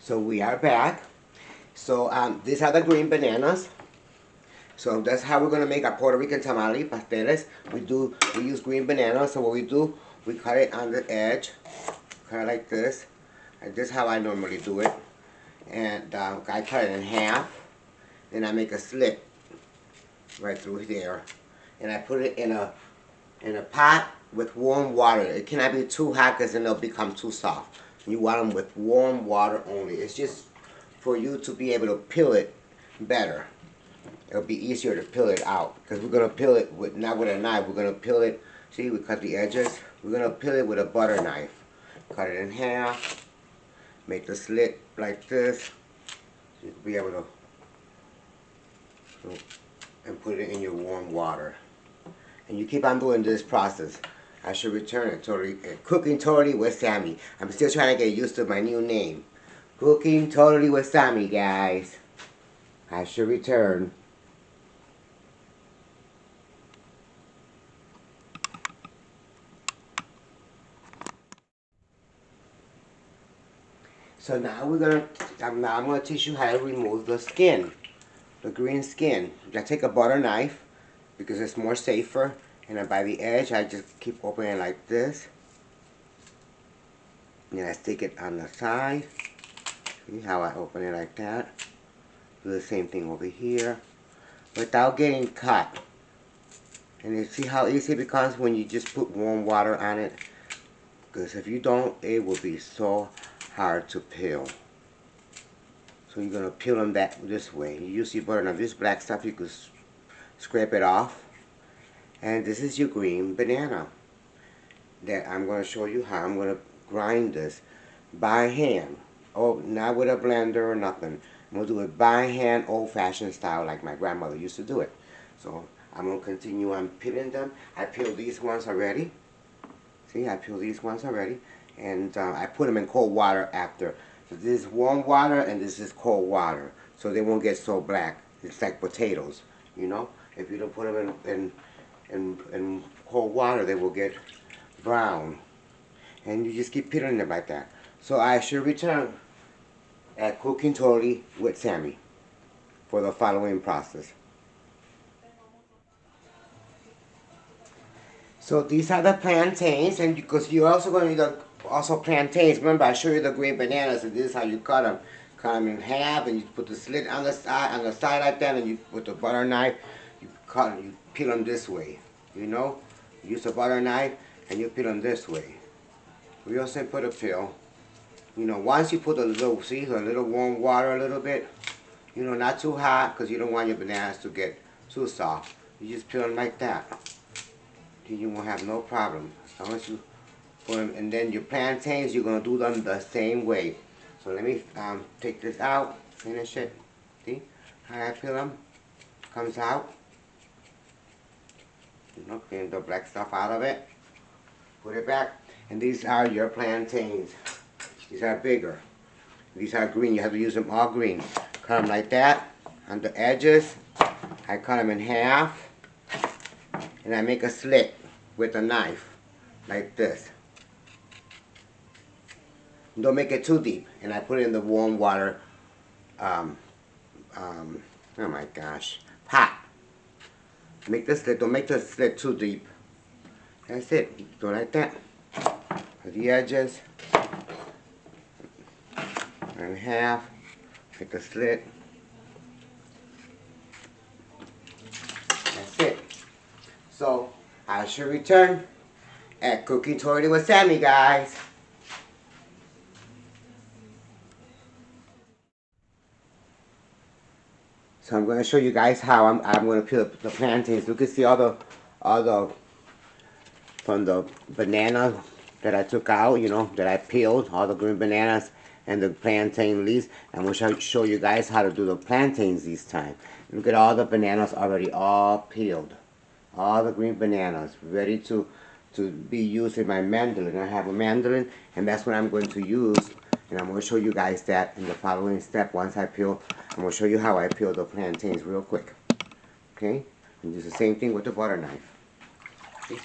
So we are back. So these are the green bananas. So that's how we're gonna make our Puerto Rican tamale pasteles. We use green bananas. So what we do, we cut it on the edge, cut it like this. And this is how I normally do it. And I cut it in half. Then I make a slit right through there, and I put it in a pot with warm water. It cannot be too hot because then they'll become too soft. You want them with warm water only. It's just for you to be able to peel it better. It'll be easier to peel it out because we're gonna peel it with not with a knife. We're gonna peel it. See, we cut the edges. We're gonna peel it with a butter knife. Cut it in half. Make the slit like this. So you'll be able to and put it in your warm water. And you keep on doing this process. I should return it totally. Cooking Totally with Sammy. I'm still trying to get used to my new name. Cooking Totally with Sammy, guys. I should return. So now I'm gonna teach you how to remove the skin, the green skin. I take a butter knife because it's more safer, and then by the edge I just keep opening like this, and then I stick it on the side. See how I open it like that? Do the same thing over here, without getting cut. And you see how easy it becomes when you just put warm water on it? Because if you don't, it will be so hard to peel. So you're going to peel them this way. You use your butter. Now this black stuff, you can scrape it off. And this is your green banana that I'm going to show you how I'm going to grind this by hand. Oh, not with a blender or nothing. I'm going to do it by hand, old-fashioned style, like my grandmother used to do it. So I'm going to continue on peeling them. I peeled these ones already. See, I peeled these ones already. And I put them in cold water after. So this is warm water and this is cold water. So they won't get so black. It's like potatoes, you know. If you don't put them in cold water, they will get brown. And you just keep peeling them like that. So I should return at Cooking Totally with Sammy for the following process. So these are the plantains, and because you're also going to need also plantains. Remember, I showed you the green bananas, and this is how you cut them. Cut them in half, and you put the slit on the side like that, and you put the butter knife. You cut, you peel them this way. You know, use a butter knife, and you peel them this way. Real simple to peel. You know, once you put a little warm water, a little bit. You know, not too hot, because you don't want your bananas to get too soft. You just peel them like that. You won't have no problem as long as you put them. And then your plantains, you're going to do them the same way. So let me take this out, finish it. See how I peel them? Comes out. You know, clean the black stuff out of it. Put it back. And these are your plantains. These are bigger. These are green. You have to use them all green. Cut them like that on the edges. I cut them in half. And I make a slit with a knife, like this. Don't make it too deep. And I put it in the warm water, oh my gosh, pot. Make the slit, don't make the slit too deep. That's it, do it like that. At the edges, in half, make a slit. That's it. So, I should return at Cooking Totally with Sammy, guys. So I'm going to show you guys how I'm going to peel the plantains. You can see all the from the banana that I took out, you know, that I peeled, all the green bananas and the plantain leaves. I'm going to show you guys how to do the plantains this time. Look at all the bananas already all peeled. All the green bananas ready to be used in my mandolin. I have a mandolin, and that's what I'm going to use. And I'm going to show you guys that in the following step. Once I peel, I'm going to show you how I peel the plantains real quick. Okay? And do the same thing with the butter knife. See?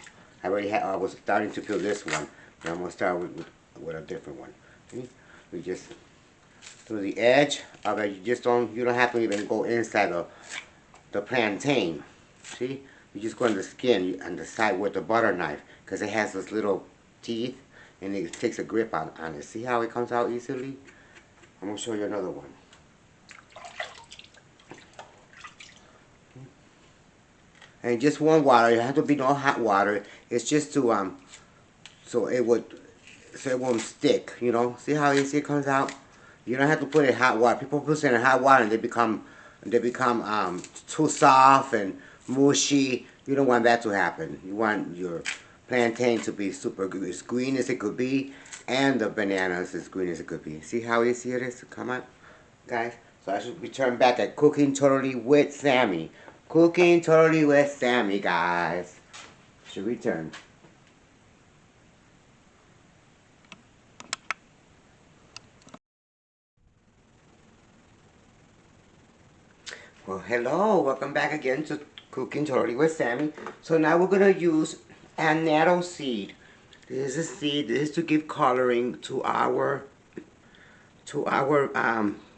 I was starting to peel this one, but I'm going to start with a different one. See? We just through the edge of it. You don't have to even go inside the plantain. See? You just go on the skin on the side with the butter knife because it has those little teeth and it takes a grip on it. See how it comes out easily? I'm going to show you another one. And just warm water. You have to be no hot water. It's just to so it won't stick. You know. See how easy it comes out. You don't have to put it in hot water. People put it in hot water and they become too soft and mushy. You don't want that to happen. You want your plantain to be super good, as green as it could be, and the bananas as green as it could be. See how easy it is to come out, guys? So I should return back at Cooking Totally with Sammy. Cooking Totally with Sammy, guys. Should return. Well, hello. Welcome back again to Cooking Totally with Sammy. So now we're going to use annatto seed. This is a seed. This is to give coloring to our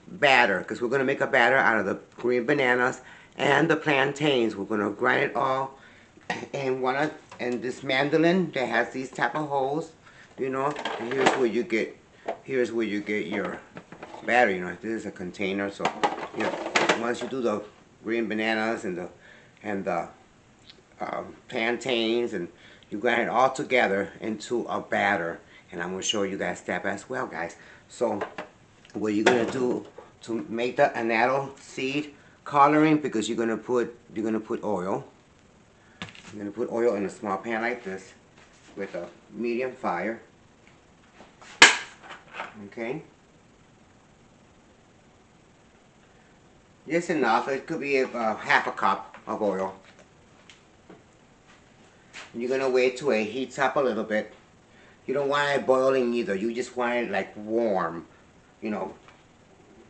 batter, because we're going to make a batter out of the green bananas and the plantains. We're going to grind it all in this mandolin that has these type of holes, you know. And here's where you get your batter. You know, this is a container. So, you know, once you do the green bananas and the plantains, and you grind it all together into a batter. And I'm going to show you that step as well, guys. So what you're going to do to make the annatto seed coloring, because you're going to put oil. You're going to put oil in a small pan like this with a medium fire. Okay. Just enough. It could be half a cup of oil. And you're going to wait till it heats up a little bit. You don't want it boiling either. You just want it like warm. You know,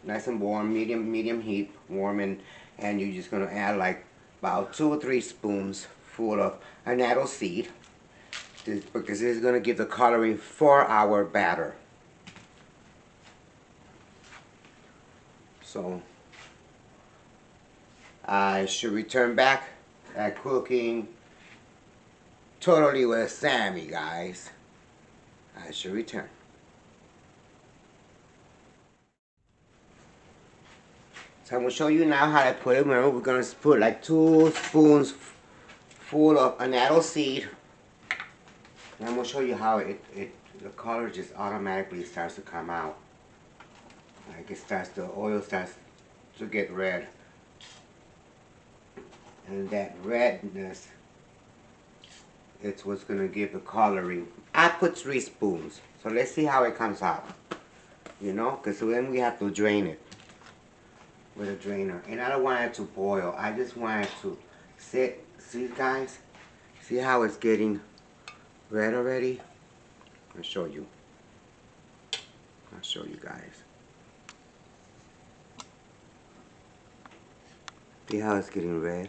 nice and warm, medium heat, warm, and you're just going to add like about 2 or 3 spoons full of annatto seed, because this is going to give the coloring for our batter. So I should return back at Cooking Totally with Sammy, guys. I should return. So I'm going to show you now how to put it. Remember, we're going to put like 2 spoons full of annatto seed. And I'm going to show you how the color just automatically starts to come out. Like the oil starts to get red. And that redness, it's what's going to give the coloring. I put 3 spoons. So let's see how it comes out. You know, because then we have to drain it with a drainer. And I don't want it to boil. I just want it to sit. See, guys? See how it's getting red already? I'll show you. I'll show you guys. See how it's getting red?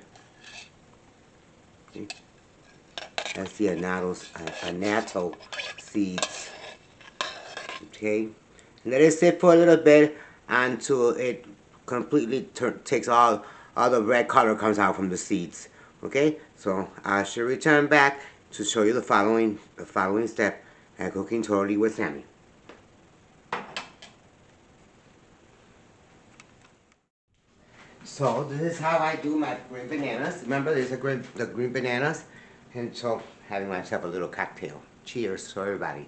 See? That's the annatto seeds. Okay? Let it sit for a little bit until it completely takes all the red color comes out from the seeds. Okay? So I should return back to show you the following step at Cooking Totally with Sammy. So this is how I do my green bananas. Remember, these are the green bananas. And so, having myself a little cocktail. Cheers to everybody.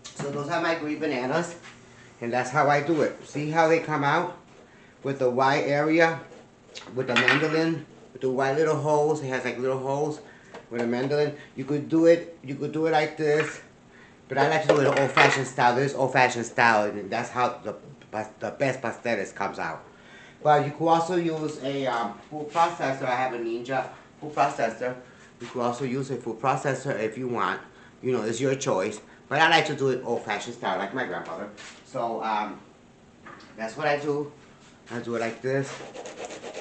So those are my green bananas. And that's how I do it. See how they come out? With the white area, with the mandolin, with the white little holes. It has like little holes with a mandolin. You could do it like this. But I like to do it old-fashioned style. This is old-fashioned style, and that's how the best pasteles comes out. But you could also use a food processor. I have a Ninja food processor. You could also use a food processor if you want. You know, it's your choice. But I like to do it old-fashioned style, like my grandfather. So that's what I do. I do it like this.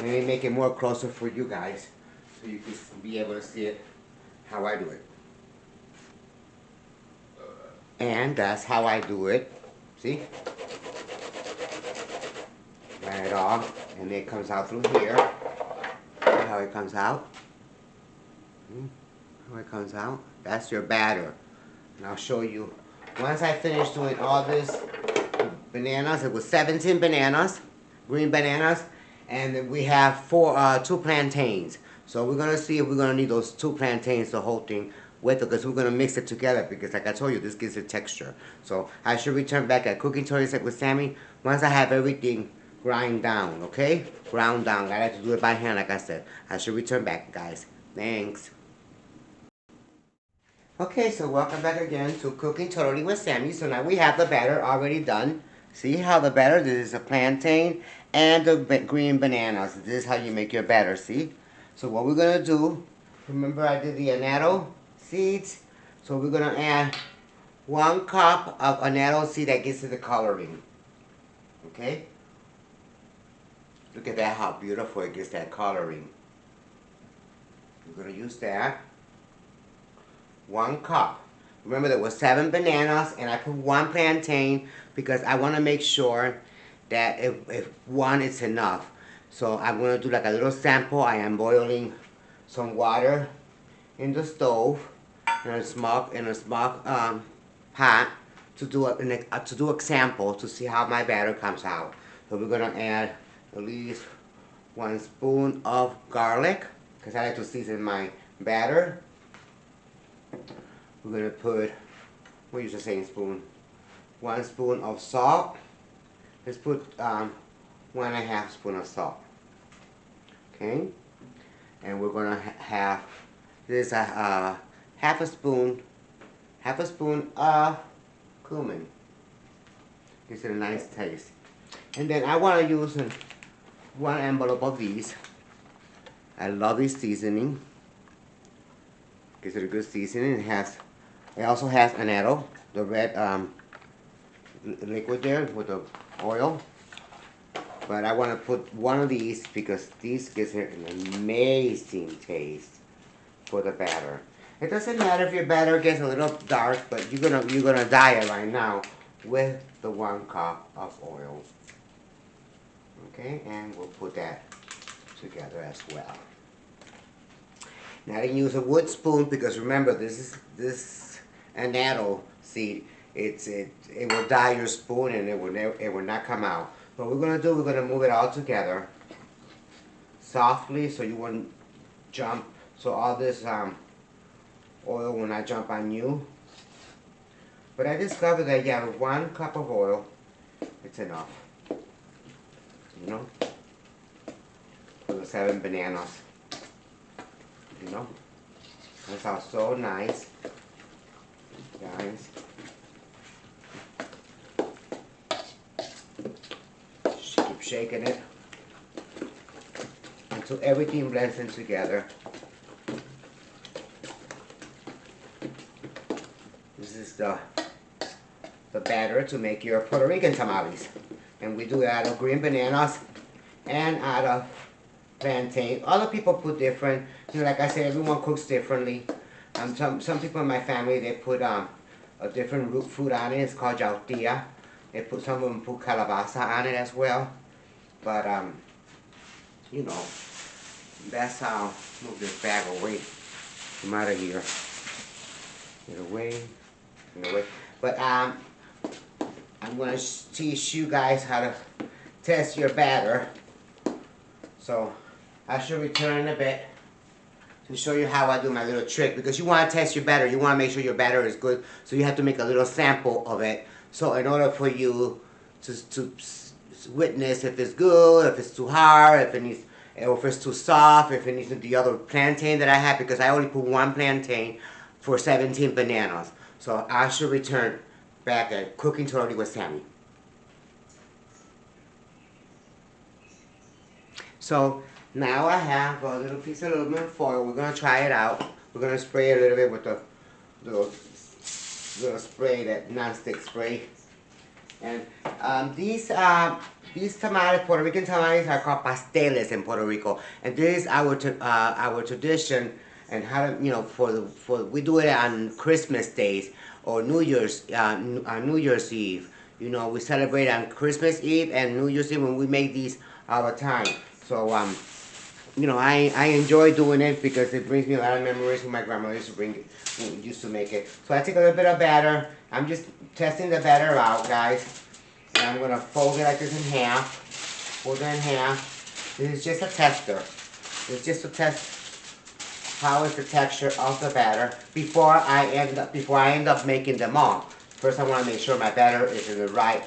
Maybe make it more closer for you guys, so you can be able to see it how I do it. And that's how I do it. See? Right off, and it comes out through here. See how it comes out? How it comes out? That's your batter. And I'll show you. Once I finish doing all this bananas, it was 17 bananas, green bananas, and then we have two plantains. So we're gonna see if we're gonna need those 2 plantains, the whole thing with it, because we're gonna mix it together. Because like I told you, this gives it texture. So I should return back at Cooking Tutorials with Sammy once I have everything grind down. Okay, ground down. I like to do it by hand, like I said. I should return back, guys. Thanks. Okay, so welcome back again to Cooking Totally with Sammy. So now we have the batter already done. See how the batter, this is a plantain and the green bananas. This is how you make your batter, see? So what we're going to do, remember I did the annatto seeds? So we're going to add 1 cup of annatto seed that gets to the coloring. Okay? Look at that, how beautiful it gets that coloring. We're going to use that. 1 cup. Remember there was 7 bananas and I put 1 plantain because I want to make sure that if 1 is enough. So I'm going to do like a little sample. I am boiling some water in the stove in a small pot to do a sample to see how my batter comes out. So we're going to add at least 1 spoon of garlic because I like to season my batter. We're going to put, we'll use the same spoon, 1 spoon of salt. Let's put 1.5 spoon of salt. Okay? And we're going to have, this is a half a spoon of cumin. Gives it a nice taste. And then I want to use 1 envelope of these. I love this seasoning. Gives it a good seasoning. It also has annatto, the red liquid there with the oil. But I want to put 1 of these because these gives it an amazing taste for the batter. It doesn't matter if your batter gets a little dark, but you're gonna dye it right now with the 1 cup of oil. Okay, and we'll put that together as well. Now I can use a wood spoon because remember this annatto seed. It will dye your spoon and it will not come out. What we're gonna do, we're gonna move it all together softly so you wouldn't jump. So all this oil will not jump on you. But I discovered that yeah, with 1 cup of oil, it's enough. You know, for the 7 bananas. You know, that sounds so nice, guys. Keep shaking it until everything blends in together. This is the batter to make your Puerto Rican tamales, and we do it out of green bananas and out of plantain. Other people put different, you know, like I said, everyone cooks differently. Some people in my family, they put a different root fruit on it. It's called jautilla. Some of them put calabaza on it as well. But you know, that's how. Move this bag away from out of here. Get away, get away. But I'm gonna teach you guys how to test your batter. So I should return in a bit to show you how I do my little trick, because you want to test your batter. You want to make sure your batter is good, so you have to make a little sample of it. So in order for you to witness if it's good, if it's too hard, if it needs, or if it's too soft, if it needs the other plantain that I have, because I only put 1 plantain for 17 bananas. So I should return back at Cooking Totally with Sammy. So now I have a little piece of aluminum foil. We're going to try it out. We're going to spray a little bit with the little spray, that non-stick spray. And these tamales, Puerto Rican tamales, are called pasteles in Puerto Rico. And this is our tradition, and how to, you know, we do it on Christmas days, or New Year's Eve. You know, we celebrate on Christmas Eve and New Year's Eve when we make these all the time. So you know, I enjoy doing it because it brings me a lot of memories when my grandmother used to make it. So I take a little bit of batter. I'm just testing the batter out, guys. And I'm gonna fold it like this in half. Fold it in half. This is just a tester. It's just to test how is the texture of the batter before I end up making them all. First, I want to make sure my batter is in the right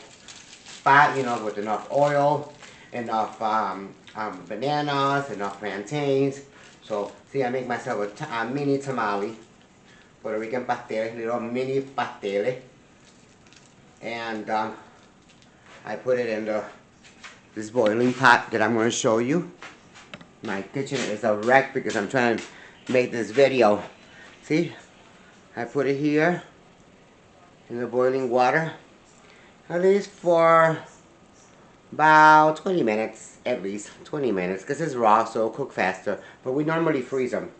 spot, you know, with enough oil, enough bananas, enough plantains. So, see, I make myself a mini tamale, Puerto Rican pasteles, little mini pasteles, and I put it in this boiling pot that I'm going to show you. My kitchen is a wreck because I'm trying to make this video. See, I put it here in the boiling water, at least for about 20 minutes, at least 20 minutes, because it's raw, so it'll cook faster. But we normally freeze them,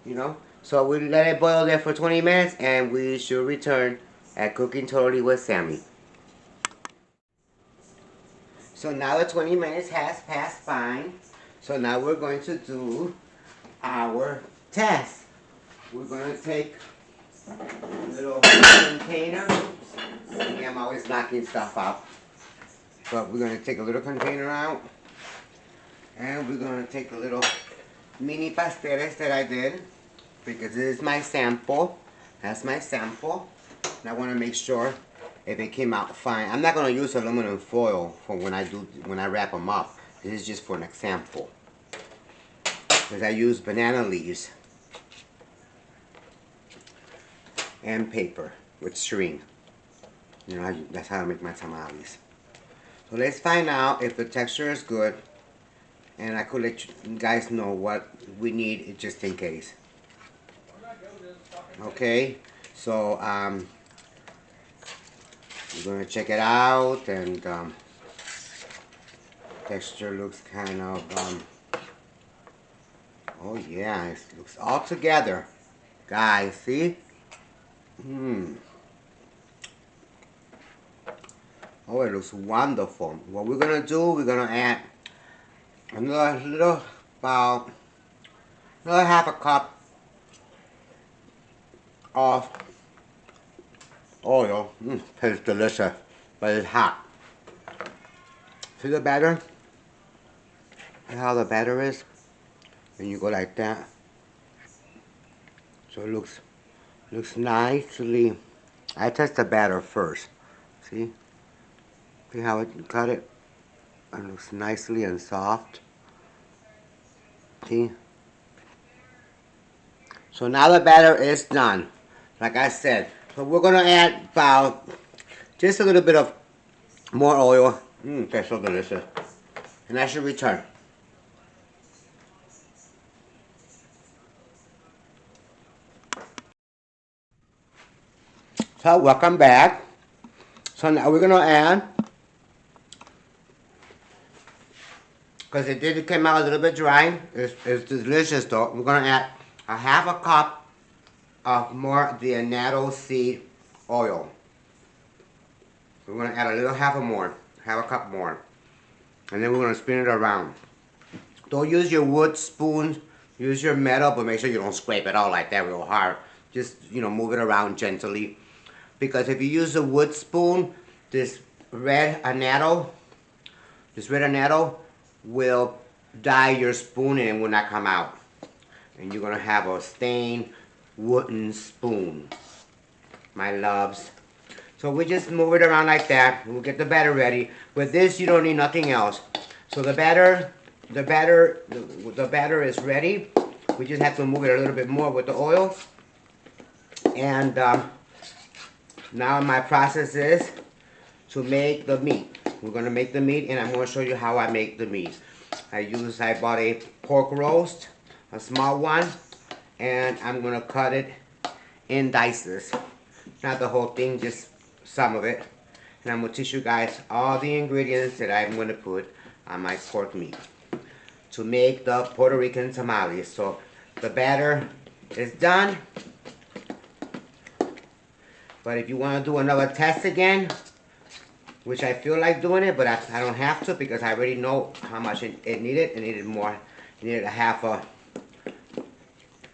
you know. So we let it boil there for 20 minutes, and we should return at Cooking Totally with Sammy. So now the 20 minutes has passed fine. So now we're going to do our test. We're going to take a little container. Yeah, I'm always knocking stuff out. But we're going to take a little container out. And we're going to take a little mini pasteles that I did. Because this is my sample. That's my sample. And I want to make sure if it came out fine. I'm not going to use aluminum foil for when I wrap them up. This is just for an example. Because I use banana leaves and paper with string. You know, that's how I make my tamales. So let's find out if the texture is good, and I could let you guys know what we need just in case. Okay, so we're gonna check it out, and texture looks kind of oh yeah, it looks all together, guys. See? Oh, it looks wonderful. What we're gonna do, we're gonna add about another half a cup of oil. Tastes delicious, but it's hot. See the batter? See how the batter is? And you go like that. So it looks nicely. I test the batter first. See? See how it cut it? It looks nicely and soft. See? So now the batter is done. Like I said. So we're gonna add about just a little bit of more oil. That's so delicious. And I should return. So welcome back. So now we're gonna add, because it did come out a little bit dry. It's delicious though. We're gonna add a half a cup of more the annatto seed oil. We're gonna add a little half a cup more, and then we're gonna spin it around. Don't use your wood spoon. Use your metal, but make sure you don't scrape it out like that real hard. Just, you know, move it around gently. Because if you use a wood spoon, this red annatto will dye your spoon and it will not come out. And you're gonna have a stained wooden spoon, my loves. So we just move it around like that. We'll get the batter ready. With this, you don't need nothing else. So the batter is ready. We just have to move it a little bit more with the oil. And now my process is to make the meat. We're gonna make the meat, and I'm gonna show you how I make the meat. I bought a pork roast, a small one, and I'm gonna cut it in dices. Not the whole thing, just some of it. And I'm gonna teach you guys all the ingredients that I'm gonna put on my pork meat to make the Puerto Rican tamales. So the batter is done. But if you want to do another test again, which I feel like doing it, but I don't have to because I already know how much it needed. It needed more. It needed a half a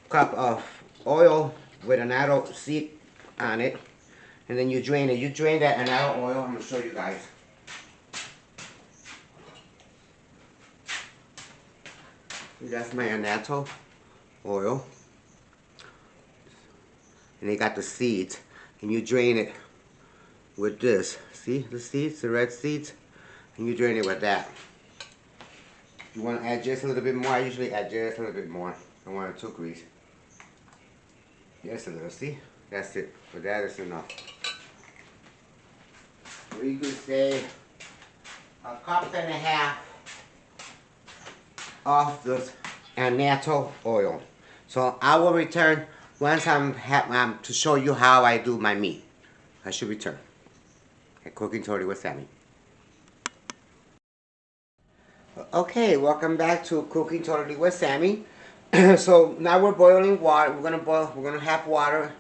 cup of oil with annatto seed on it. And then you drain it. You drain that annatto oil. I'm going to show you guys. That's my annatto oil. And they got the seeds. And you drain it with this. See the seeds, the red seeds? And you drain it with that. If you want to add just a little bit more, I usually add just a little bit more. I want it too greasy. Just a little, see? That's it. But that is enough. We could say a cup and a half of the annatto oil. So I will return once I'm to show you how I do my meat. I should return at Cooking Totally with Sammy. Okay, welcome back to Cooking Totally with Sammy. So now we're boiling water. We're gonna have water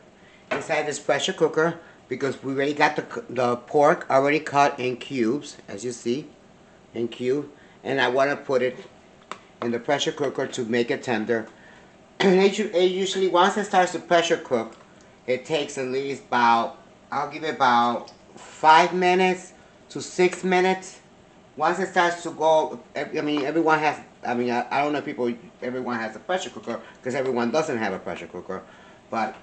inside this pressure cooker because we already got the pork already cut in cubes, as you see, in cube. And I want to put it in the pressure cooker to make it tender. And it usually, once it starts to pressure cook, it takes at least about, I'll give it about 5 minutes to 6 minutes. Once it starts to go, I mean, everyone has, I mean, I don't know if everyone has a pressure cooker, because everyone doesn't have a pressure cooker. But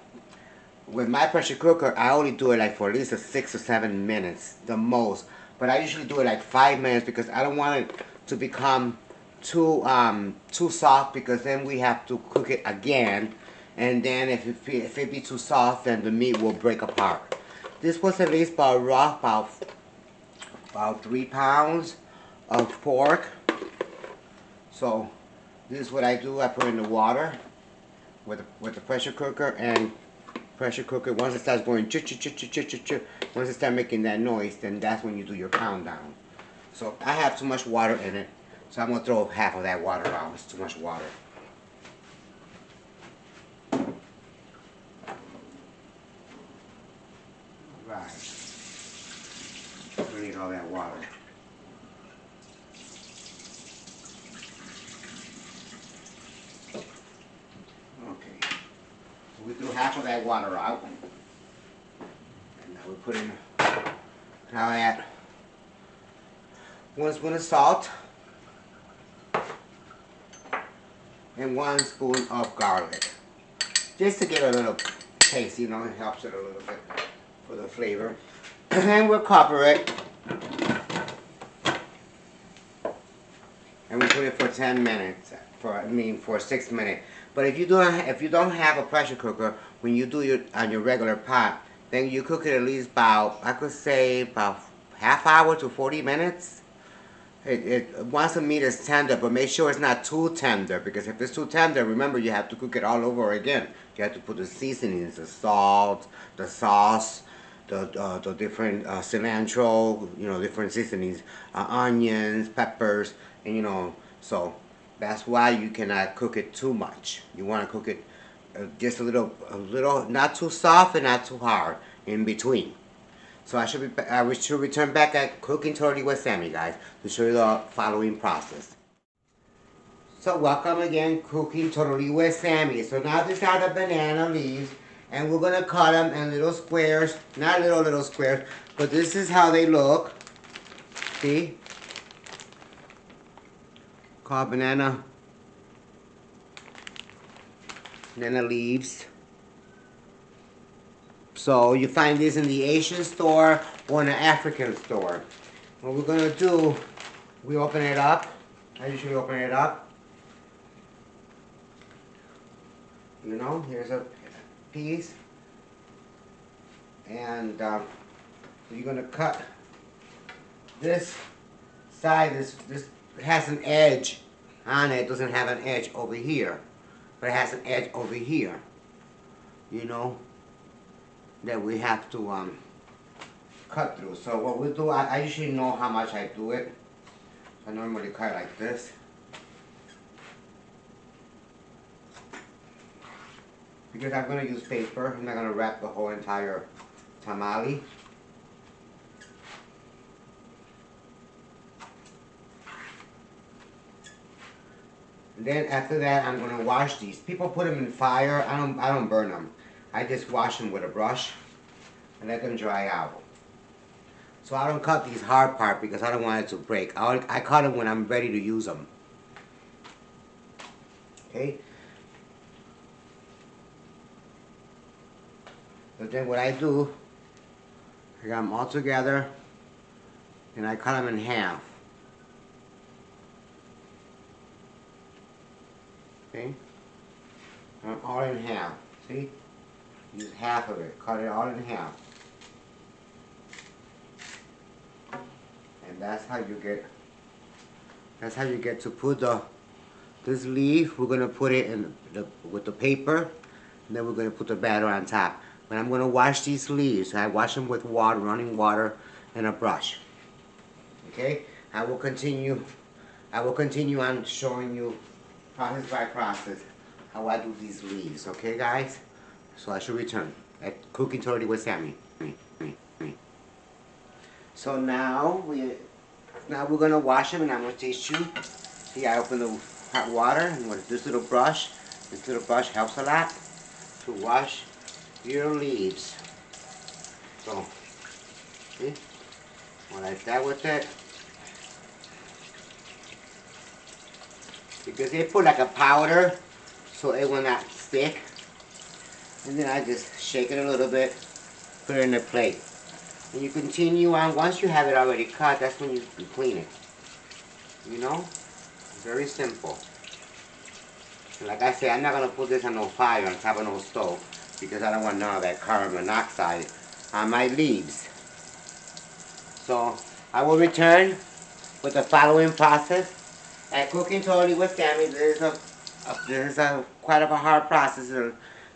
with my pressure cooker, I only do it like for at least 6 or 7 minutes, the most. But I usually do it like 5 minutes because I don't want it to become too soft, because then we have to cook it again, and then if it be too soft, then the meat will break apart. This was at least about 3 pounds of pork. So this is what I do. I put in the water with the pressure cooker, and pressure cooker, once it starts going once it starts making that noise, then that's when you do your countdown. So I have too much water in it, so I'm going to throw half of that water out. It's too much water. Right. We need all that water. Okay. So we threw half of that water out. And now we put in, now I add 1 spoon of salt and 1 spoon of garlic, just to get a little taste, you know, it helps it a little bit for the flavor. And we'll cover it, and we put it for 10 minutes, for 6 minutes. But if you don't have a pressure cooker, when you do it on your regular pot, then you cook it at least about, I could say about half hour to 40 minutes. Once the meat is tender, but make sure it's not too tender, because if it's too tender, remember, you have to cook it all over again. You have to put the seasonings, the salt, the sauce, the different cilantro, you know, different seasonings, onions, peppers, and you know, so that's why you cannot cook it too much. You want to cook it just a little, not too soft and not too hard, in between. So I should return back at Cooking Totally with Sammy, guys, to show you the following process. So welcome again, Cooking Totally with Sammy. So now these are the banana leaves, and we're gonna cut them in little squares, not little squares, but this is how they look. See? Called banana leaves. So you find these in the Asian store or in the African store. What we're gonna do, we open it up. I usually open it up. You know, here's a piece. And you're gonna cut this side. This has an edge on it. It doesn't have an edge over here, but it has an edge over here. You know, that we have to cut through. So what we do, I usually know how much I do it. I normally cut like this. Because I'm going to use paper. I'm not going to wrap the whole entire tamale. And then after that, I'm gonna wash these. People put them in fire. I don't burn them. I just wash them with a brush and let them dry out. So I don't cut these hard part because I don't want it to break. I cut them when I'm ready to use them. Okay. But then what I do, I got them all together and I cut them in half. Okay. All in half. See? Use half of it. Cut it all in half. And that's how you get to put this leaf. We're gonna put it in with the paper, and then we're gonna put the batter on top. But I'm gonna wash these leaves. I wash them with water, running water, and a brush. Okay? I will continue on showing you process by process how I do these leaves. Okay, guys? So I should return at Cooking Totally with Sammy. So now we're gonna wash them, and I'm gonna teach you. See, I open the hot water, and with this little brush helps a lot to wash your leaves. So, see, when I start with it, because they put like a powder, so it will not stick. And then I just shake it a little bit, put it in the plate. And you continue on. Once you have it already cut, that's when you clean it. You know? Very simple. And like I said, I'm not going to put this on no fire on top of no stove because I don't want none of that carbon monoxide on my leaves. So I will return with the following process. At Cooking Totally with Sammy, this is quite a hard process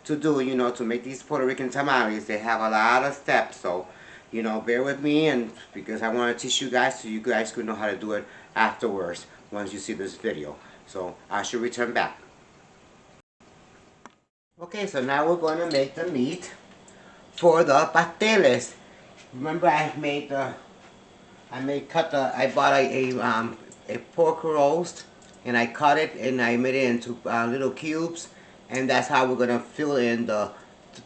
to do, you know, to make these Puerto Rican tamales. They have a lot of steps, so, you know, bear with me, and because I want to teach you guys so you guys could know how to do it afterwards once you see this video. So I should return back. Okay, so now we're going to make the meat for the pasteles. Remember, I bought a pork roast, and I cut it and I made it into little cubes, and that's how we're gonna fill in the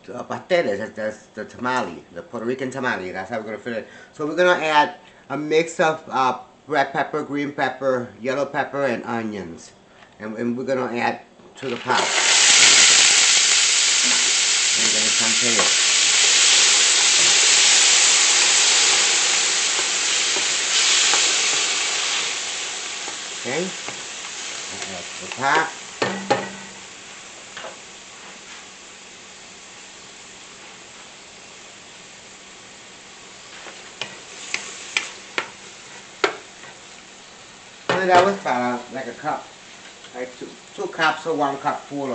pasteles. That's the tamale, the Puerto Rican tamale. That's how we're gonna fill it. So we're gonna add a mix of red pepper, green pepper, yellow pepper, and onions, and we're gonna add to the pot. And we're gonna saute it. Okay, that's the top. And that was about like a cup, like two cups or 1 cup full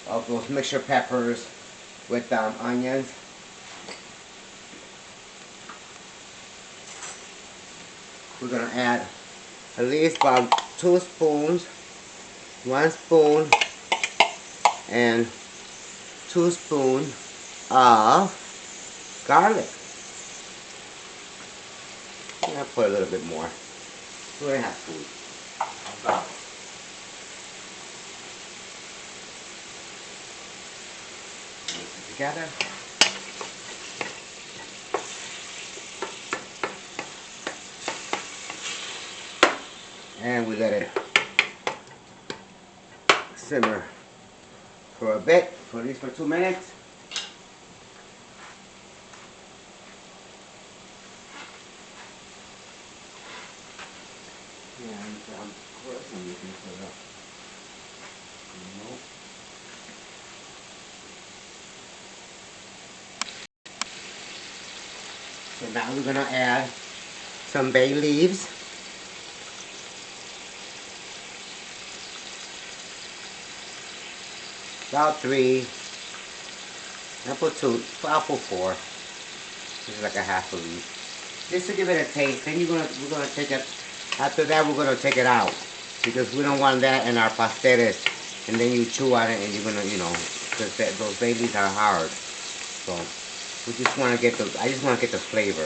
of those mixture peppers with onions. We're gonna add at least about 2 spoons, 1 spoon, and 2 spoons of garlic. I'm gonna put a little bit more, 2.5 spoons of garlic. Mix it together. And we let it simmer for a bit, for at least for 2 minutes. And of course I'm looking for the remote. So now we're gonna add some bay leaves. About 3. I'll put 2. I'll put 4. This is like a half a leaf, just to give it a taste. Then we're gonna take it. After that, we're gonna take it out because we don't want that in our pasteles. And then you chew on it, and you're gonna, you know, because those bay leaves are hard. So We just want to get the, I just want to get the flavor.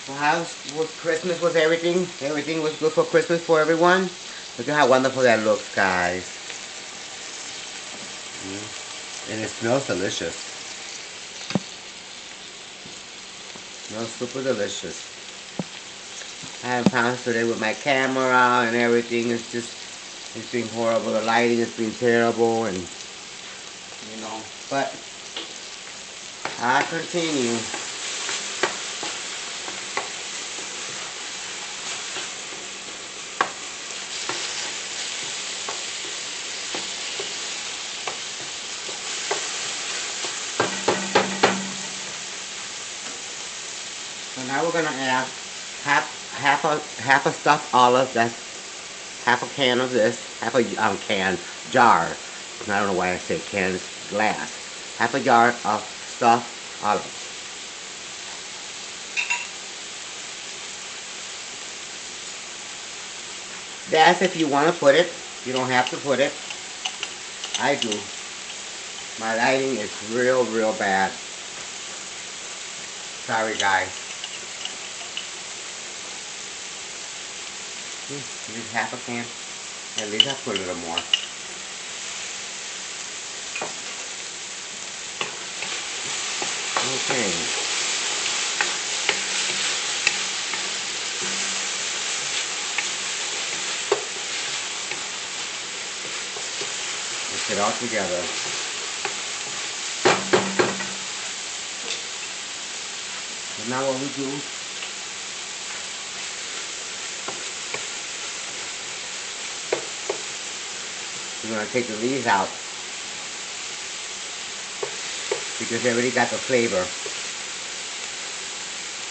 So how was Christmas? Was everything? Everything was good for Christmas for everyone? Look at how wonderful that looks, guys. And it smells delicious. Smells super delicious. I have problems today with my camera and everything. It's been horrible. The lighting has been terrible, and you know, but I continue. So now we're gonna add half a stuffed olive. That's half a can of this. Half a can jar. I don't know why I say can. It's glass. Half a jar of stuffed olive. That's if you want to put it. You don't have to put it. I do. My lighting is real bad. Sorry, guys. Just half a can. At least I put a little more. Okay. Mix it all together. So now what we do, we're going to take the leaves out because they already got the flavor.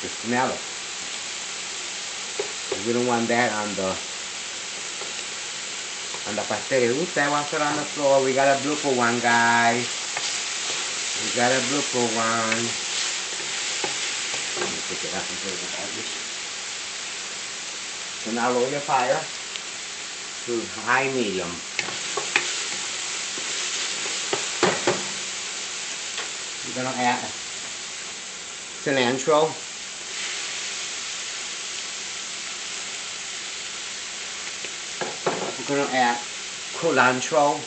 You smell it. We don't want that on the pasteles. Oops, that was put on the floor. We got a blooper one, guys. We got a blooper one. Let me pick it up and put it in the garbage. So now lower your fire to high medium. We're gonna add cilantro. We're gonna add culantro.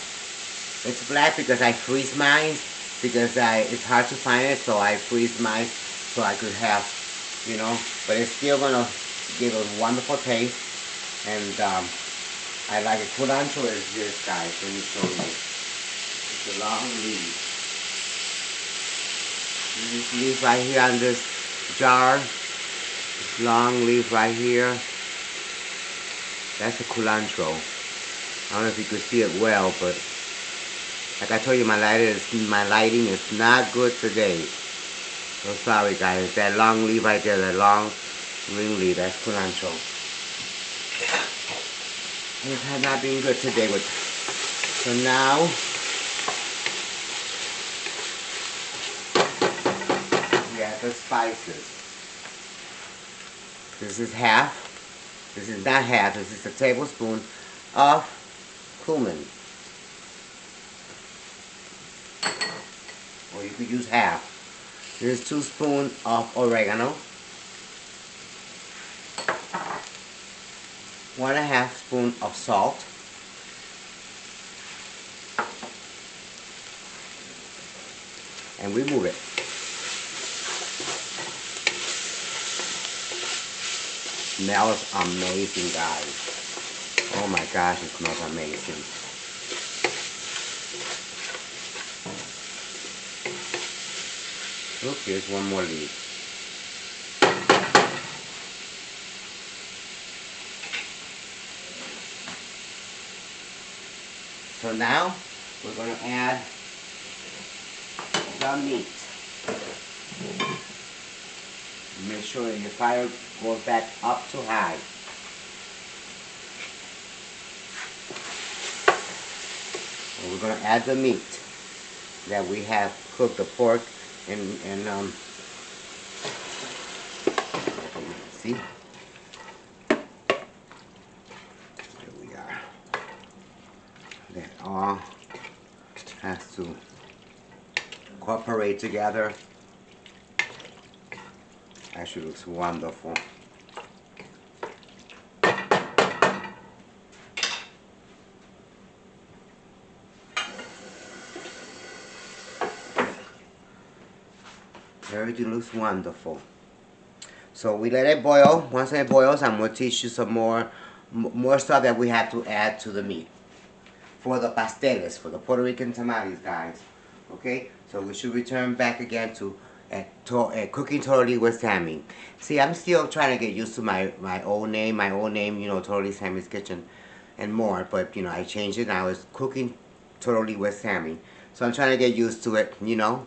It's black because I freeze mine because it's hard to find it, so I freeze mine so I could have, you know, but it's still gonna give a wonderful taste. And I like it. Culantro is this, guys. Let me show you. It's a long leaf. This leaf right here on this jar. This long leaf right here. That's a culantro. I don't know if you could see it well, but like I told you, my lighting is not good today. So sorry, guys. That long leaf right there, that long green leaf, that's culantro. It has not been good today. So now we add the spices. This is half. This is not half. This is a tablespoon of cumin. Or you could use half. This is 2 spoons of oregano. 1.5 spoons of salt. And we move it. Smells amazing, guys. Oh my gosh, it smells amazing. Look, here's one more leaf. So now we're going to add the meat. Make sure your fire goes back up to high. And we're going to add the meat that we have cooked, the pork and see? There we are. all has to cooperate together. Actually looks wonderful. Everything looks wonderful. So we let it boil. Once it boils, I'm gonna teach you some more stuff that we have to add to the meat for the pasteles, for the Puerto Rican tamales, guys. Okay, so we should return back again to cooking totally with Sammy. See, I'm still trying to get used to my old name, you know, totally Sammy's Kitchen, and more. But you know, I changed it. And I was cooking totally with Sammy, so I'm trying to get used to it. You know.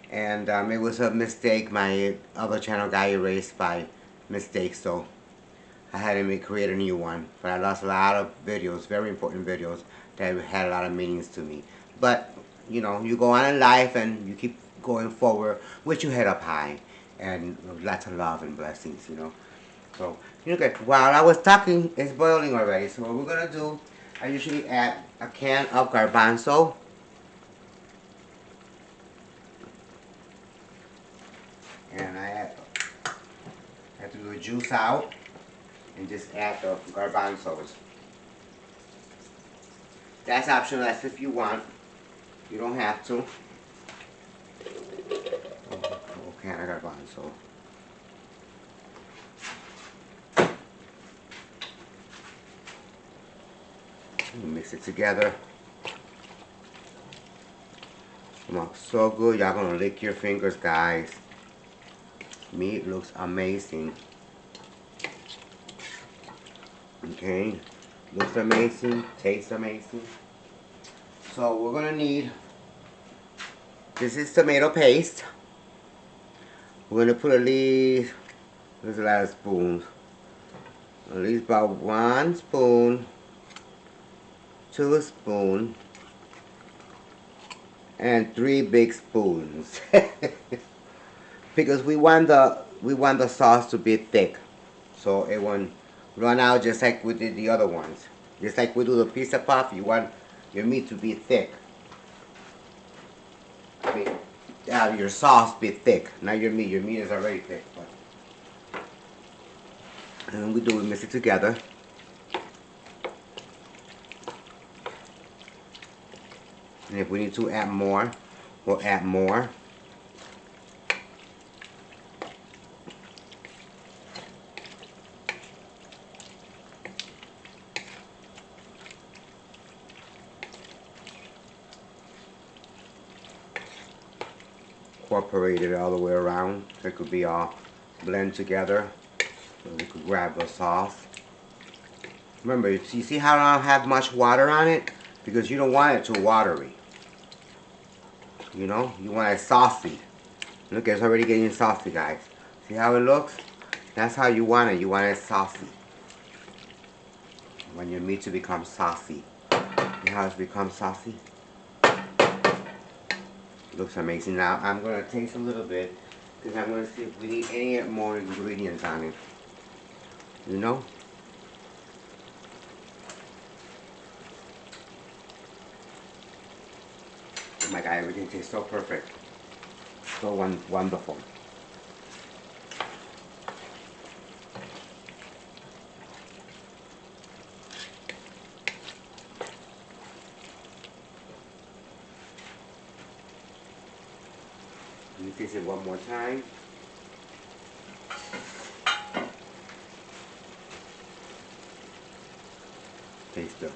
And it was a mistake. My other channel got erased by mistake, so I had to create a new one. But I lost a lot of videos, very important videos, that had a lot of meanings to me. But, you know, you go on in life and you keep going forward with your head up high. And lots of love and blessings, you know. So, okay, while I was talking, it's boiling already. So what we're going to do, I usually add a can of garbanzo. And I have to do the juice out and just add the garbanzos. That's optional, that's if you want. You don't have to. Okay, I got garbanzo. Mix it together. Smells so good, y'all gonna lick your fingers, guys. Meat looks amazing. Okay, looks amazing, tastes amazing. So we're gonna need, this is tomato paste. We're gonna put at least, there's a lot of spoons. At least about 1 spoon, 2 spoons, and 3 big spoons. Because we want the sauce to be thick, so it won't run out just like we did the other ones. Just like we do the pizza puff, you want your meat to be thick. I mean, your sauce be thick, not your meat. Your meat is already thick. But. And then we mix it together. And if we need to add more, we'll add more. Incorporate it all the way around. It could be all blend together. So we could grab the sauce. Remember, you see how I don't have much water on it? Because you don't want it too watery. You know, you want it saucy. Look, it's already getting saucy, guys. See how it looks? That's how you want it. You want it saucy. When your meat to become saucy. See how it's become saucy? Looks amazing. Now I'm going to taste a little bit because I'm going to see if we need any more ingredients on it. You know? Oh my God, everything tastes so perfect. So wonderful. Let me taste it one more time. Taste it.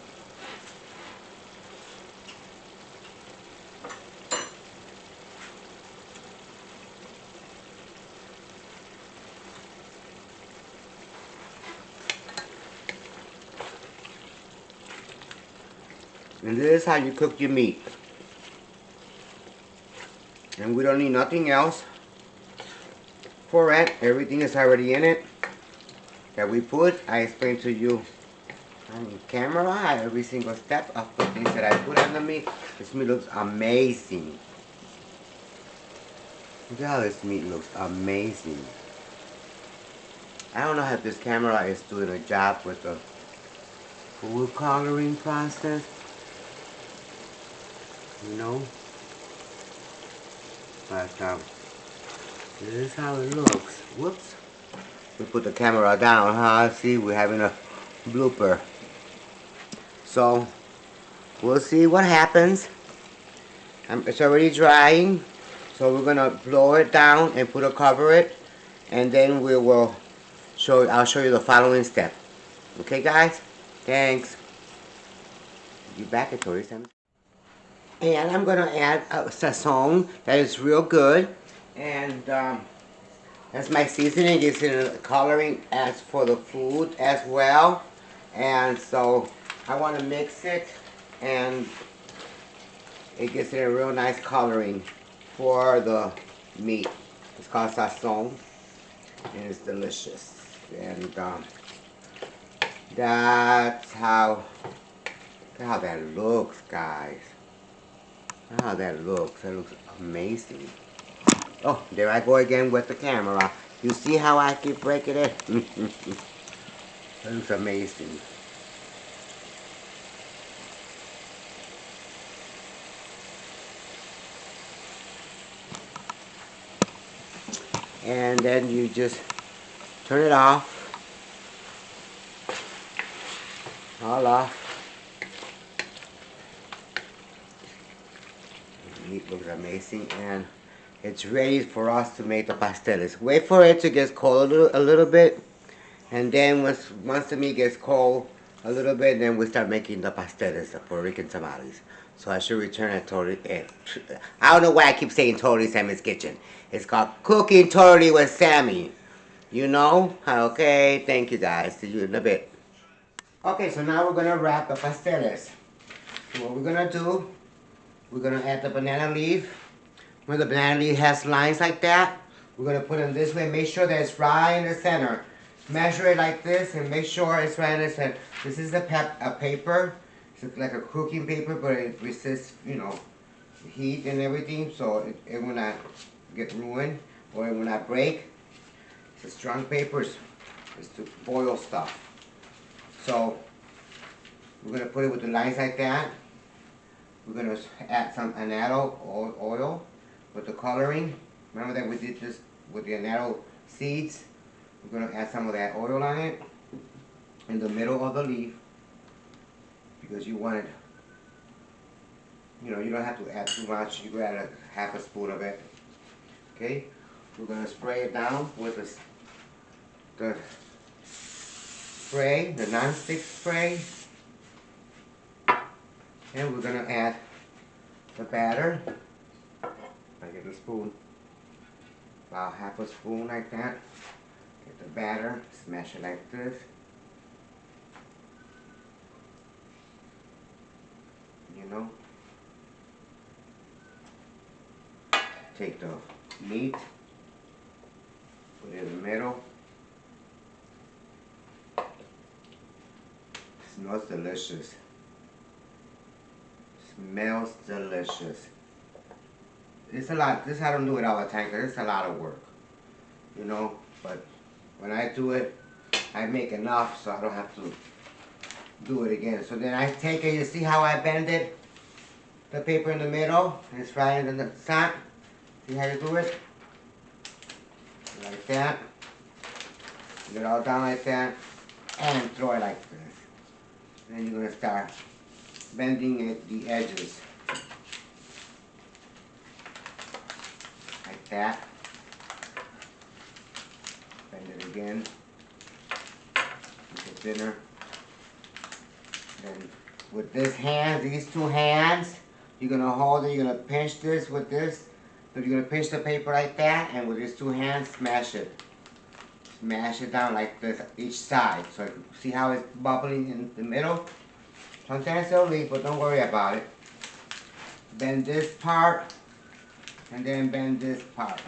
And this is how you cook your meat. And we don't need nothing else for it. Everything is already in it that we put. I explained to you on camera every single step of the things that I put on the meat. This meat looks amazing. Look how this meat looks amazing. I don't know if this camera is doing a job with the food coloring process. you know. But this is how it looks. Whoops. We put the camera down, huh? See, we're having a blooper. So, we'll see what happens. It's already drying. So we're gonna blow it down and put a cover it. And then we will I'll show you the following step. Okay, guys? Thanks. Be back at Tori Sammy. And I'm gonna add a sazon that is real good. And that's my seasoning. It's in coloring as for the food as well. And so I want to mix it, and it gets it a real nice coloring for the meat. It's called sazon, and it's delicious. And that's how that looks, guys. Look how that looks. That looks amazing. Oh, there I go again with the camera. You see how I keep breaking it? That looks amazing. And then you just turn it off. All off. The meat looks amazing, and it's ready for us to make the pasteles. Wait for it to get cold a little bit, and then once the meat gets cold a little bit, then we start making the pasteles, the Puerto Rican tamales. So I should return it totally. I don't know why I keep saying totally Sammy's Kitchen. It's called Cooking Totally with Sammy. You know? Okay, thank you guys. See you in a bit. Okay, so now we're gonna wrap the pasteles. So what we're gonna do, we're gonna add the banana leaf. When the banana leaf has lines like that, we're gonna put them this way. Make sure that it's right in the center. Measure it like this and make sure it's right in the center. This is a paper. It's like a cooking paper, but it resists, you know, heat and everything, so it will not get ruined or it will not break. It's a strong paper. It's to boil stuff. So we're gonna put it with the lines like that. We're gonna add some annatto oil with the coloring. Remember that we did this with the annatto seeds? We're gonna add some of that oil on it in the middle of the leaf because you want it, you know, you don't have to add too much. You can add a half a spoon of it. Okay? We're gonna spray it down with the spray, the non-stick spray. And we're gonna add the batter. I get a spoon, about half a spoon like that. Get the batter, smash it like this. You know. Take the meat, put it in the middle. Smells delicious. Smells delicious. It's a lot. This I don't do it all the time because it's a lot of work, you know. But when I do it, I make enough so I don't have to do it again. So then I take it. You see how I bend it? The paper in the middle, and it's right in the top. See how you do it? Like that. Get it all down like that, and throw it like this. And then you're gonna start bending it, the edges. Like that. Bend it again. Make it thinner. Then with this hand, these two hands, you're gonna hold it, you're gonna pinch this with this. So you're gonna pinch the paper like that, and with these two hands, smash it. Smash it down like this, each side. So you see how it's bubbling in the middle? Sometimes it'll leak, but don't worry about it. Bend this part, and then bend this part.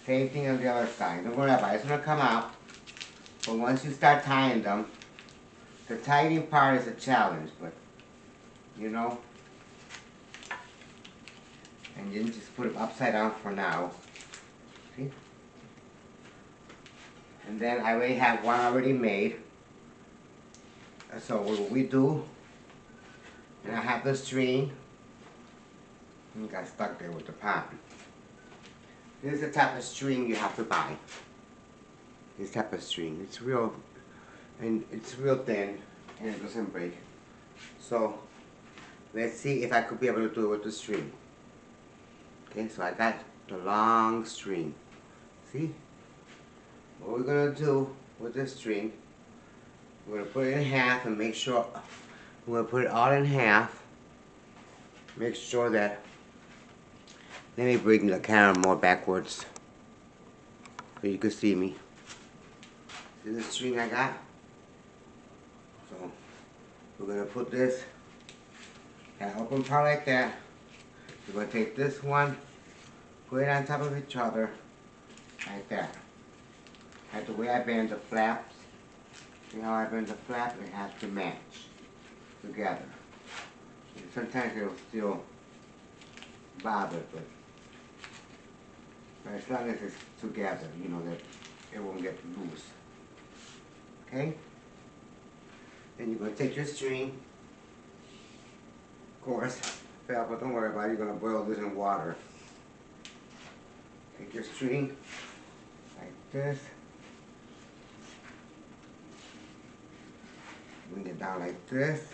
Same thing on the other side. Don't worry about it. It's gonna come out. But once you start tying them, the tying part is a challenge, but you know. And then just put them upside down for now. See? And then I already have one already made. So what we do, and I have the string, And got stuck there with the pot. This is the type of string you have to buy. This type of string. It's real, and it's real thin, and it doesn't break. So, let's see if I could be able to do it with the string. Okay, so I got the long string. See? What we're gonna do with this string, we're gonna put it in half and make sure, we're gonna put it all in half. Make sure that, let me bring the camera more backwards so you can see me. See the string I got? So, we're gonna put this, that open part like that. We're gonna take this one, put it on top of each other, like that. Like the way I bend the flaps. See how I bend the flap? It has to match together. And sometimes it'll still bother, but as long as it's together, you know that it won't get loose. Okay? Then you're going to take your string. Of course, fell, but don't worry about it. You're going to boil this in water. Take your string like this. Bring it down like this.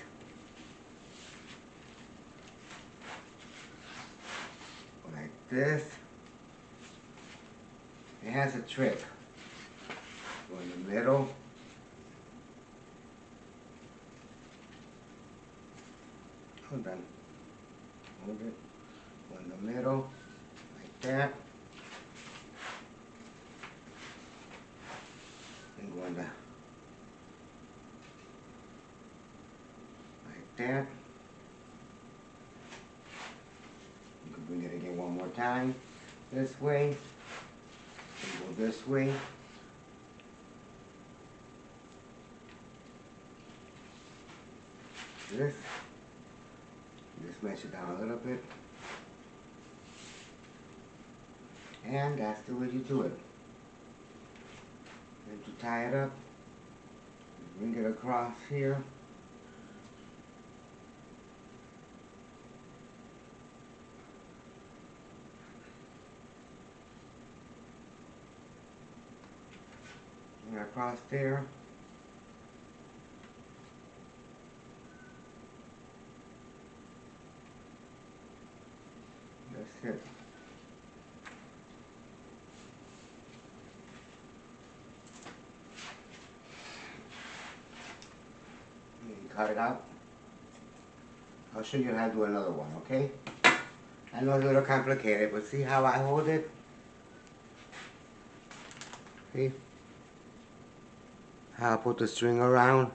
Like this. It has a trick. Go in the middle. Hold on. Hold it. Go in the middle. Like that. And go in the that. You can bring it again one more time. This way. And go this way. This. Just mesh it down a little bit. And that's the way you do it. Then to tie it up, bring it across here. Across there. That's it. You cut it out. I'll show you how to do another one, okay? I know it's a little complicated, but see how I hold it? See? How I put the string around.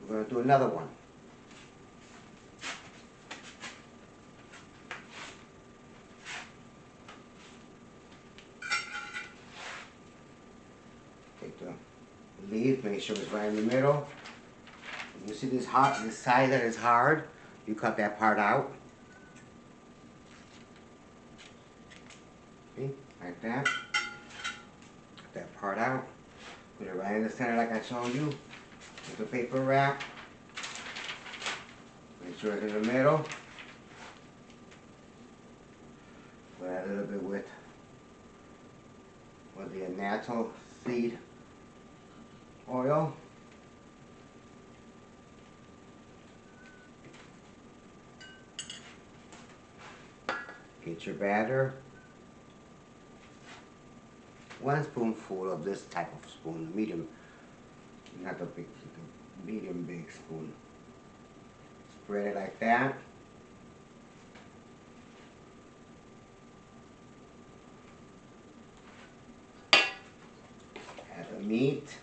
We're going to do another one. Take the leaf, make sure it's right in the middle. You see this side that is hard, you cut that part out. See, like that. Cut that part out. Put it right in the center like I showed you. With the paper wrap. Make sure it's in the middle. Put a little bit with the natto seed oil. Get your batter. 1 spoonful of this type of spoon, medium, not the big, the medium big spoon. Spread it like that. Add the meat.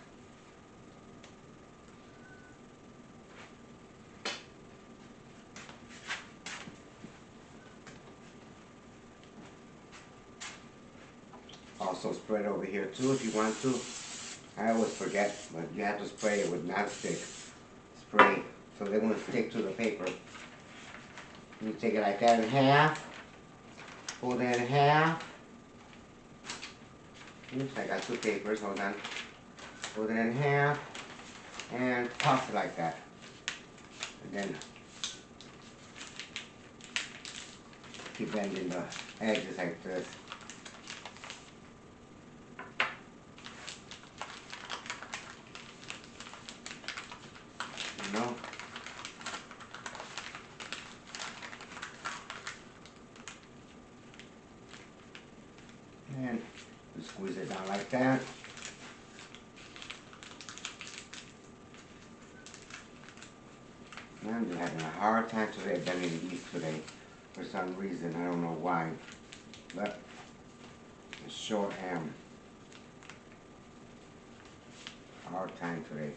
Also spread over here too if you want to. I always forget, but you have to spray it with non-stick spray so they won't stick to the paper. You take it like that in half. Fold it in half. Oops, I got 2 papers, hold on. Fold it in half. and toss it like that. And then keep bending the edges like this. You know? And you squeeze it down like that. I'm just having a hard time today bending these today for some reason. I don't know why. But I sure am. Hard time today.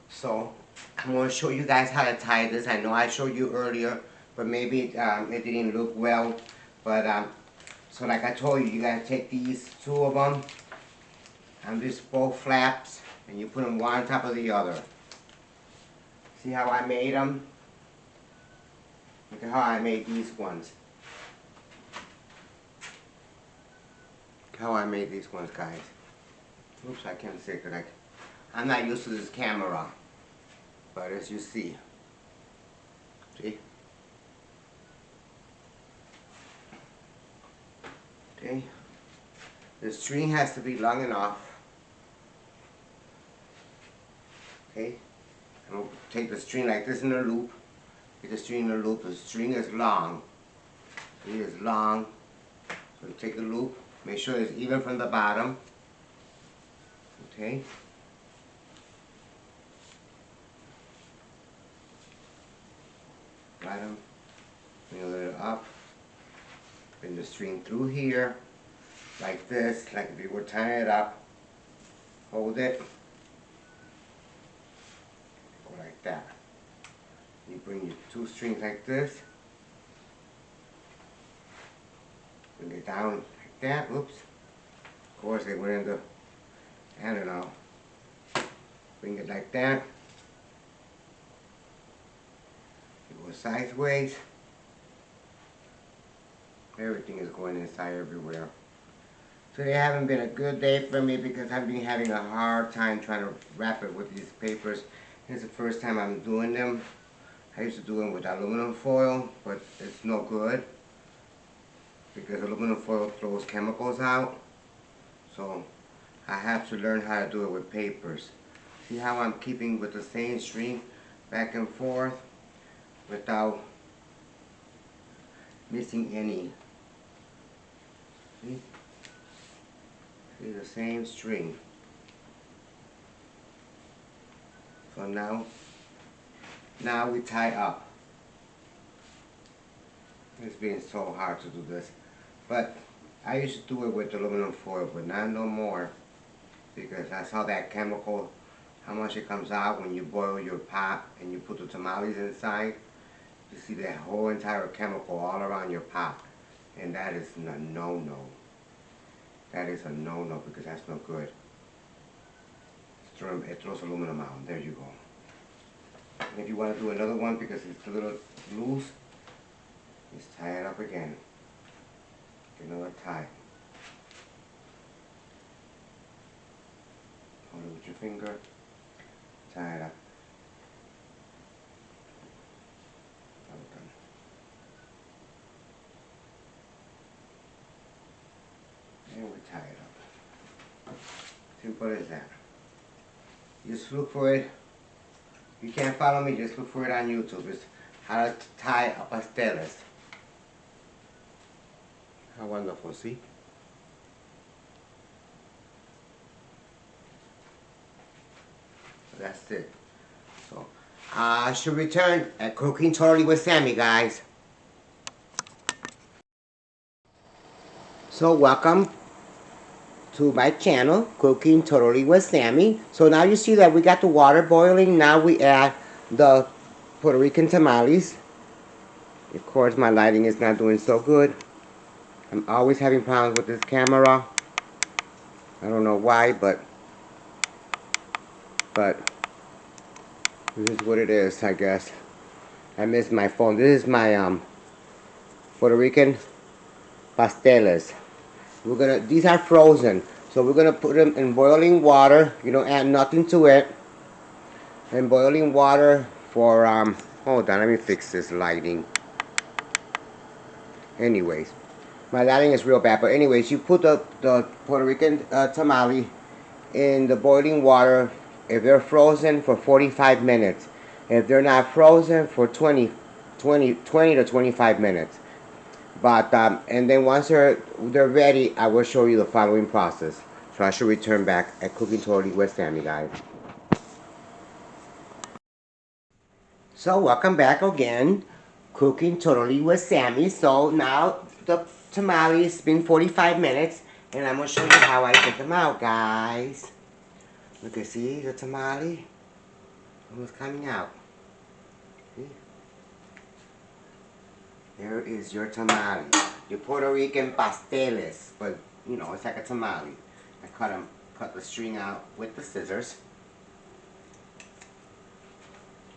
So I'm going to show you guys how to tie this. I know I showed you earlier, but maybe it didn't look well. But so like I told you, you gotta take these two of them and these both flaps, and you put them one on top of the other. See how I made them? Look at how I made these ones. Look how I made these ones, guys. Oops, I can't say because I'm not used to this camera. But as you see. See? Okay. The string has to be long enough. Okay. I'm going to take the string like this in a loop. Get the string in a loop. The string is long. It is long. So take a loop. Make sure it's even from the bottom. Okay. Bottom. Bring a little up. Bring the string through here. Like this. Like if you were tying it up. Hold it. Go like that. You bring your two strings like this. Bring it down like that. Oops. Of course they went in the, I don't know. Bring it like that. You go sideways. Everything is going inside everywhere. Today haven't been a good day for me because I've been having a hard time trying to wrap it with these papers. It's the first time I'm doing them. I used to do them with aluminum foil, but it's no good because aluminum foil throws chemicals out. So I have to learn how to do it with papers. See how I'm keeping with the same string back and forth without missing any. See? See the same string. So now we tie up. It's been so hard to do this. But I used to do it with aluminum foil, but not no more. Because I saw that chemical, how much it comes out when you boil your pot and you put the tamales inside. You see that whole entire chemical all around your pot. And that is a no-no. That is a no-no because that's no good. It throws aluminum out. There you go. And if you want to do another one because it's a little loose, just tie it up again. Get another tie. Hold it with your finger. Tie it up. Done. And we tie it up. Simple as that. Just look for it. If you can't follow me, just look for it on YouTube. It's how to tie a pasteles. How wonderful, see? That's it. So, I should return at Cooking Totally with Sammy, guys. So, welcome to my channel, Cooking Totally with Sammy. So now you see that we got the water boiling. Now we add the Puerto Rican tamales. Of course, my lighting is not doing so good. I'm always having problems with this camera. I don't know why, but this is what it is, I guess. I missed my phone. This is my Puerto Rican Pasteles. These are frozen. So we're gonna put them in boiling water. You don't add nothing to it. In boiling water for hold on, let me fix this lighting. Anyways, my lighting is real bad, but anyways, you put the Puerto Rican tamale in the boiling water. If they're frozen, for 45 minutes. If they're not frozen, for 20 to 25 minutes. But and then once they're ready, I will show you the following process. So I should return back at Cooking Totally with Sammy, guys. So welcome back again, Cooking Totally with Sammy. So now the tamales been 45 minutes, and I'm gonna show you how I get them out, guys. Look at, see the tamale almost coming out. See? There is your tamale, your Puerto Rican pasteles, but you know it's like a tamale. I cut the string out with the scissors,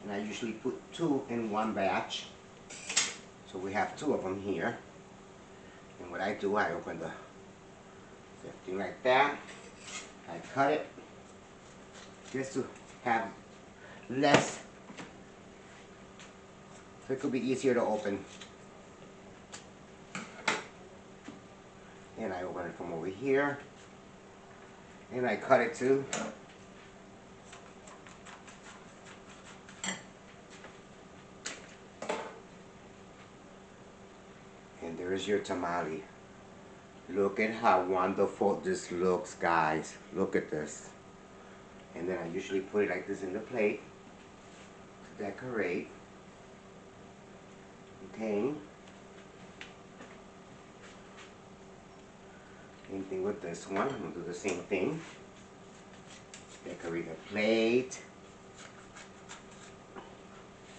and I usually put 2 in one batch. So we have 2 of them here. And what I do, I open the thing like that. I cut it just to have less, so it could be easier to open. And I open it from over here, and I cut it too. And there is your tamale. Look at how wonderful this looks, guys. Look at this. And then I usually put it like this in the plate to decorate. Okay. Same thing with this one. I'm going to do the same thing. Decorate the plate.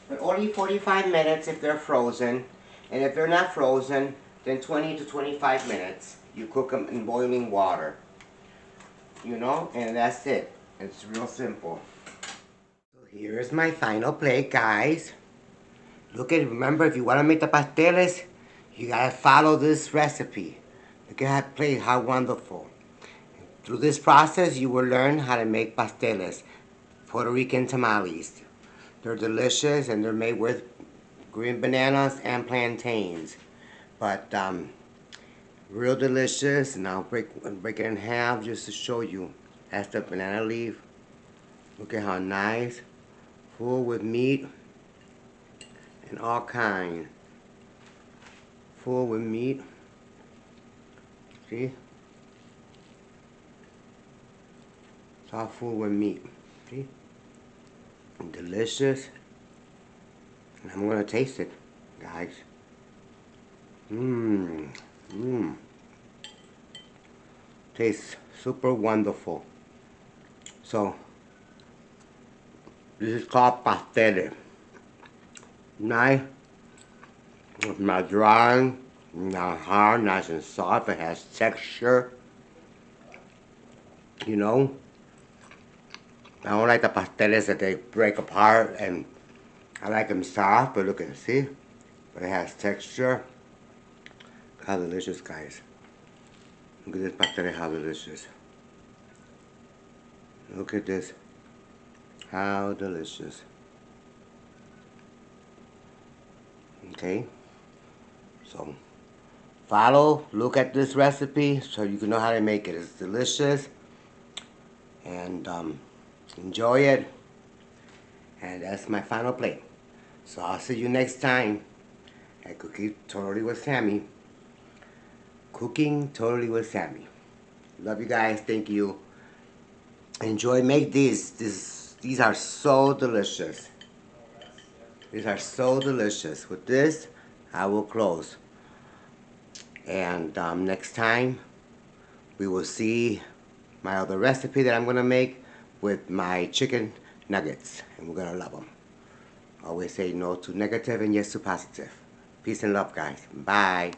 But only 45 minutes if they're frozen. And if they're not frozen, then 20 to 25 minutes. You cook them in boiling water. You know, and that's it. It's real simple. So here's my final plate, guys. Look at, remember, if you want to make the pasteles, you gotta follow this recipe. Look at that plate, how wonderful. Through this process, you will learn how to make pasteles, Puerto Rican tamales. They're delicious, and they're made with green bananas and plantains. But real delicious, and I'll break it in half just to show you. That's the banana leaf. Look at how nice, full with meat and all kinds. Full with meat. See? It's all full with meat. See? And delicious. And I'm gonna taste it, guys. Tastes super wonderful. So, this is called pasteles. Nice, not dry, not hard, nice and soft. It has texture. You know, I don't like the pasteles that they break apart, and I like them soft. But look at it, see? But it has texture. How delicious, guys! Look at this pastel, how delicious! Look at this, how delicious! Okay, so look at this recipe so you can know how to make it. It's delicious, and enjoy it. And that's my final plate. So I'll see you next time at Cooking Totally with Sammy. Cooking Totally with Sammy. Love you guys. Thank you. Enjoy. Make these. These are so delicious. These are so delicious. With this, I will close. And next time, we will see my other recipe that I'm going to make with my chicken nuggets. And we're going to love them. Always say no to negative and yes to positive. Peace and love, guys. Bye.